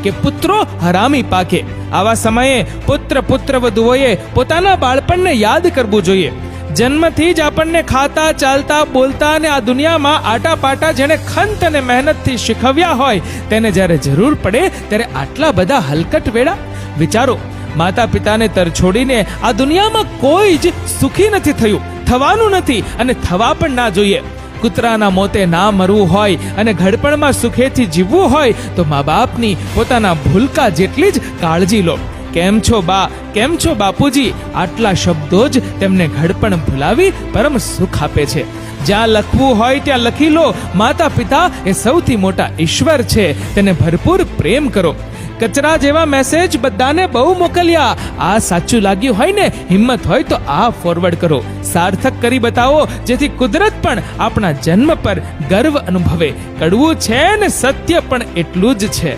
કે પુત્રો હરામી પાકે. આવા સમયે પુત્ર વધુઓએ પોતાના બાળપણને યાદ કરવું જોઈએ. જન્મથી જ આપણને ખાતા ચાલતા બોલતા અને આ દુનિયામાં આટાપાટા જેણે ખંત અને મહેનતથી શીખવ્યા હોય તેને જ્યારે જરૂર પડે ત્યારે આટલા બધા હલકટ વેળા. વિચારો, માતા પિતાને તરછોડીને આ દુનિયામાં કોઈ જ સુખી નથી થયું, થવાનું નથી અને થવા પણ ના જોઈએ. કૂતરાના મોતે ના મરવું હોય અને ઘડપણમાં સુખેથી જીવવું હોય તો મા બાપની પોતાના ભૂલકા જેટલી જ કાળજી લો. કેમ છો બા, કેમ છો બાપુજી, આટલા શબ્દો જ તેમને ઘડપણ ભૂલાવી પરમ સુખ આપે છે. જ્યાં લખવું હોય ત્યાં લખી લો. માતા પિતા એ સૌથી મોટા ઈશ્વર છે, તેને ભરપૂર પ્રેમ કરો. કચરા જેવા મેસેજ બધાને બહુ મોકલ્યા. આ સાચું લાગ્યું હોય ને, હિંમત હોય તો આ ફોરવર્ડ કરો. સાર્થક કરી બતાવો જેથી કુદરત પણ આપણા જન્મ પર ગર્વ અનુભવે. કડવું છે ને સત્ય પણ એટલું જ છે.